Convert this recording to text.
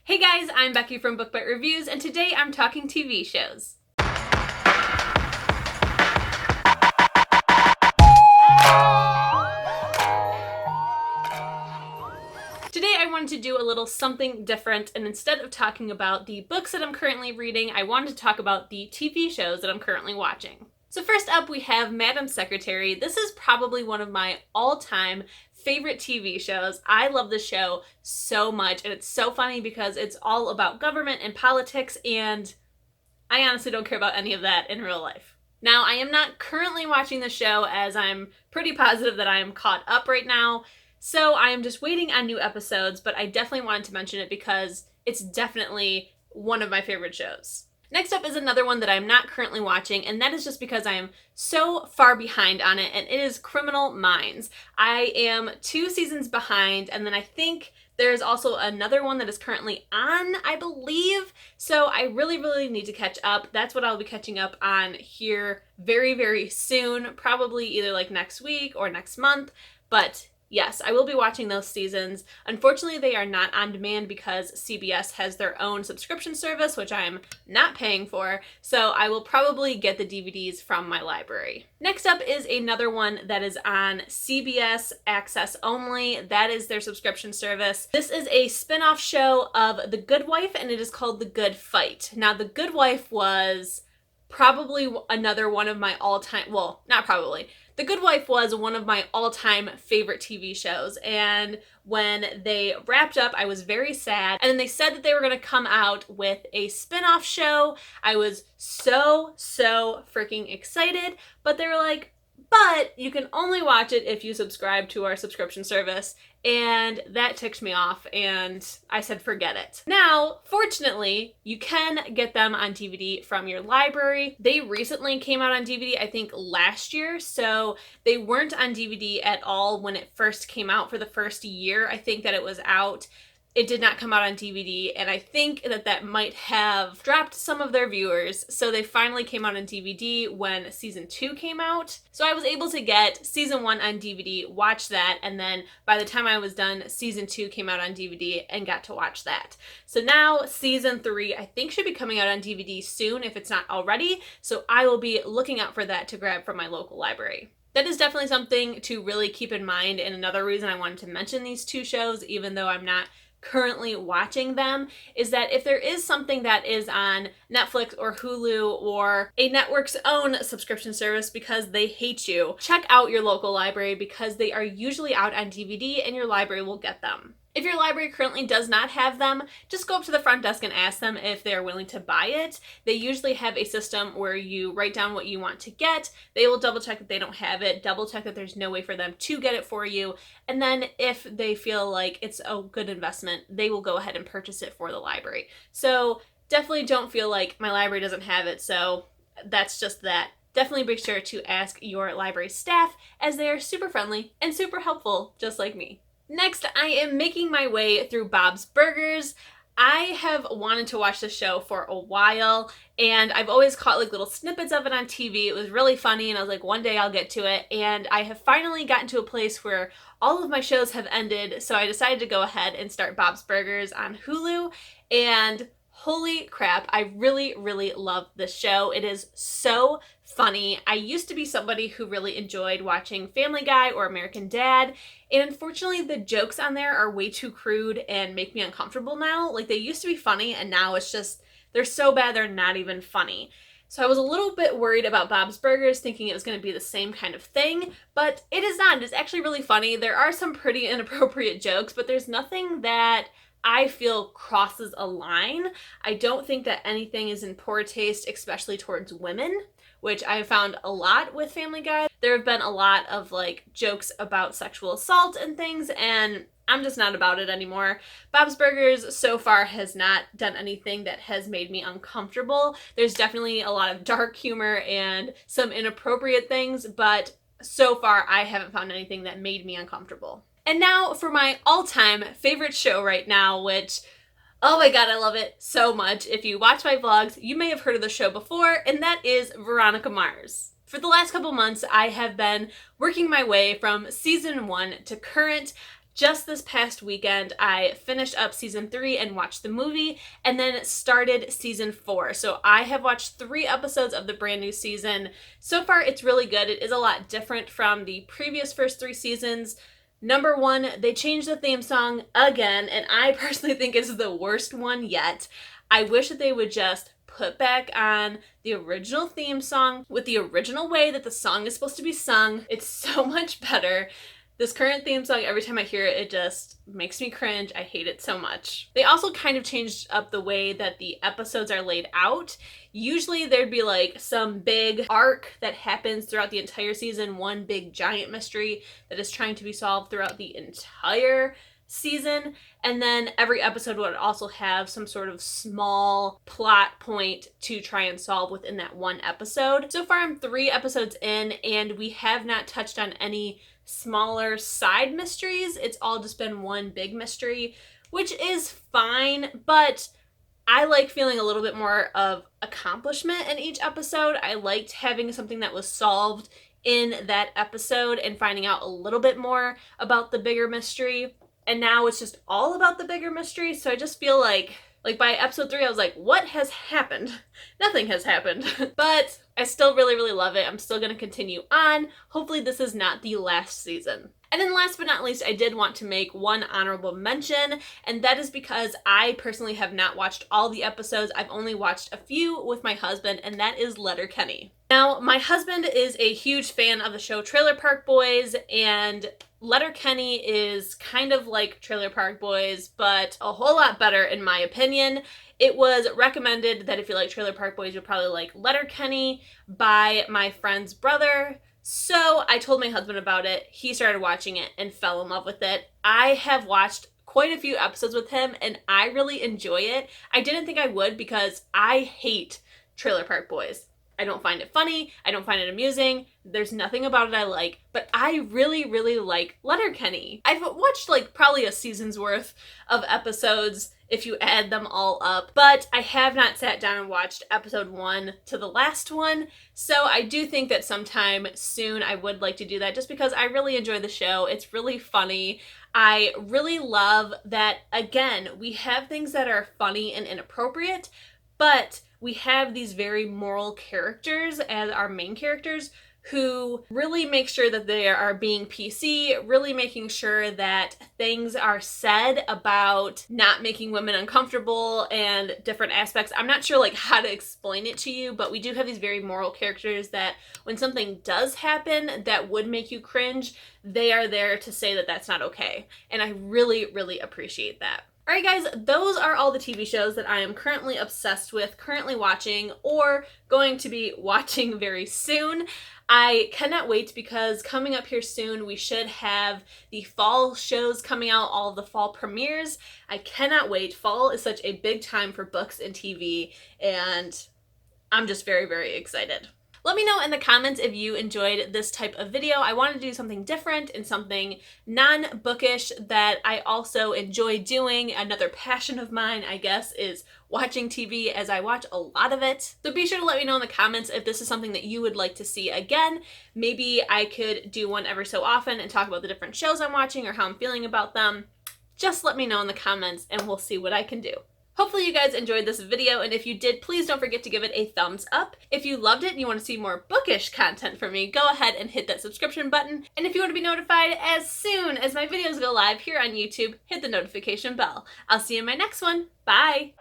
Hey guys, I'm Becky from Bookmarks Reviews, and today I'm talking TV shows. Today I wanted to do a little something different, and instead of talking about the books that I'm currently reading, I wanted to talk about the TV shows that I'm currently watching. So first up we have Madam Secretary. This is probably one of my all-time favorite TV shows. I love this show so much, and it's so funny because it's all about government and politics, and I honestly don't care about any of that in real life. Now, I am not currently watching the show, as I'm pretty positive that I am caught up right now, so I am just waiting on new episodes, but I definitely wanted to mention it because it's definitely one of my favorite shows. Next up is another one that I'm not currently watching, and that is just because I am so far behind on it, and it is Criminal Minds. I am 2 seasons behind, and then I think there's also another one that is currently on, I believe, so I really need to catch up. That's what I'll be catching up on here very soon, probably either like next week or next month, but yes, I will be watching those seasons. Unfortunately, they are not on demand because CBS has their own subscription service, which I'm not paying for, so I will probably get the DVDs from my library. Next up is another one that is on CBS Access only. That is their subscription service. This is a spin-off show of The Good Wife, and it is called The Good Fight. Now, The Good Wife was probably another one of my all-time, well, not probably, The Good Wife was one of my all-time favorite TV shows, and when they wrapped up, I was very sad, and then they said that they were going to come out with a spin-off show. I was so freaking excited, but they were like, but you can only watch it if you subscribe to our subscription service, and that ticked me off, and I said forget it. Now, fortunately, you can get them on DVD from your library. They recently came out on DVD, I think last year, so they weren't on DVD at all when it first came out for the first year. I think that it was out. It did not come out on DVD, and I think that that might have dropped some of their viewers, so they finally came out on DVD when season 2 came out. So I was able to get season 1 on DVD, watch that, and then by the time I was done, season 2 came out on DVD and got to watch that. So now season 3 I think should be coming out on DVD soon if it's not already, so I will be looking out for that to grab from my local library. That is definitely something to really keep in mind, and another reason I wanted to mention these 2 shows, even though I'm not currently watching them, is that if there is something that is on Netflix or Hulu or a network's own subscription service because they hate you, check out your local library because they are usually out on DVD and your library will get them. If your library currently does not have them, just go up to the front desk and ask them if they are willing to buy it. They usually have a system where you write down what you want to get. They will double check that they don't have it, double check that there's no way for them to get it for you, and then if they feel like it's a good investment, they will go ahead and purchase it for the library. So definitely don't feel like my library doesn't have it, so that's just that. Definitely be sure to ask your library staff, as they are super friendly and super helpful, just like me. Next, I am making my way through Bob's Burgers. I have wanted to watch this show for a while, and I've always caught like little snippets of it on TV. It was really funny, and I was like, one day I'll get to it, and I have finally gotten to a place where all of my shows have ended, so I decided to go ahead and start Bob's Burgers on Hulu, and holy crap, I really love this show. It is so funny. I used to be somebody who really enjoyed watching Family Guy or American Dad, and unfortunately the jokes on there are way too crude and make me uncomfortable now. Like, they used to be funny, and now it's just, they're so bad they're not even funny. So I was a little bit worried about Bob's Burgers, thinking it was going to be the same kind of thing, but it is not. It's actually really funny. There are some pretty inappropriate jokes, but there's nothing that I feel crosses a line. I don't think that anything is in poor taste, especially towards women, which I have found a lot with Family Guy. There have been a lot of like jokes about sexual assault and things, and I'm just not about it anymore. Bob's Burgers so far has not done anything that has made me uncomfortable. There's definitely a lot of dark humor and some inappropriate things, but so far I haven't found anything that made me uncomfortable. And now for my all-time favorite show right now, which, oh my god, I love it so much. If you watch my vlogs, you may have heard of the show before, and that is Veronica Mars. For the last couple months, I have been working my way from season 1 to current. Just this past weekend, I finished up season 3 and watched the movie, and then started season 4. So I have watched 3 episodes of the brand new season. So far, it's really good. It is a lot different from the previous first 3 seasons. Number 1, they changed the theme song again, and I personally think it's the worst one yet. I wish that they would just put back on the original theme song with the original way that the song is supposed to be sung. It's so much better. This current theme song, every time I hear it, it just makes me cringe. I hate it so much. They also kind of changed up the way that the episodes are laid out. Usually there'd be like some big arc that happens throughout the entire season, one big giant mystery that is trying to be solved throughout the entire season, and then every episode would also have some sort of small plot point to try and solve within that one episode. So far I'm 3 episodes in, and we have not touched on any smaller side mysteries. It's all just been one big mystery, which is fine, but I like feeling a little bit more of accomplishment in each episode. I liked having something that was solved in that episode and finding out a little bit more about the bigger mystery. And now it's just all about the bigger mystery, so I just feel like by episode 3, I was like, what has happened? Nothing has happened. But I still really, really love it. I'm still going to continue on. Hopefully this is not the last season. And then last but not least, I did want to make one honorable mention, and that is because I personally have not watched all the episodes. I've only watched a few with my husband, and that is Letterkenny. Now, my husband is a huge fan of the show Trailer Park Boys, and Letterkenny is kind of like Trailer Park Boys, but a whole lot better in my opinion. It was recommended that if you like Trailer Park Boys, you'll probably like Letterkenny by my friend's brother. So I told my husband about it. He started watching it and fell in love with it. I have watched quite a few episodes with him, and I really enjoy it. I didn't think I would because I hate Trailer Park Boys. I don't find it funny. I don't find it amusing. There's nothing about it I like, but I really, really like Letterkenny. I've watched like probably a season's worth of episodes if you add them all up, but I have not sat down and watched episode 1 to the last one, so I do think that sometime soon I would like to do that just because I really enjoy the show. It's really funny. I really love that, again, we have things that are funny and inappropriate, but we have these very moral characters as our main characters who really make sure that they are being PC, really making sure that things are said about not making women uncomfortable and different aspects. I'm not sure like how to explain it to you, but we do have these very moral characters that when something does happen that would make you cringe, they are there to say that that's not okay. And I really, really appreciate that. Alright guys, those are all the TV shows that I am currently obsessed with, currently watching, or going to be watching very soon. I cannot wait because coming up here soon, we should have the fall shows coming out, all of the fall premieres. I cannot wait. Fall is such a big time for books and TV, and I'm just very, very excited. Let me know in the comments if you enjoyed this type of video. I want to do something different and something non-bookish that I also enjoy doing. Another passion of mine, I guess, is watching TV, as I watch a lot of it. So be sure to let me know in the comments if this is something that you would like to see again. Maybe I could do one every so often and talk about the different shows I'm watching or how I'm feeling about them. Just let me know in the comments and we'll see what I can do. Hopefully you guys enjoyed this video, and if you did, please don't forget to give it a thumbs up. If you loved it and you want to see more bookish content from me, go ahead and hit that subscription button. And if you want to be notified as soon as my videos go live here on YouTube, hit the notification bell. I'll see you in my next one. Bye!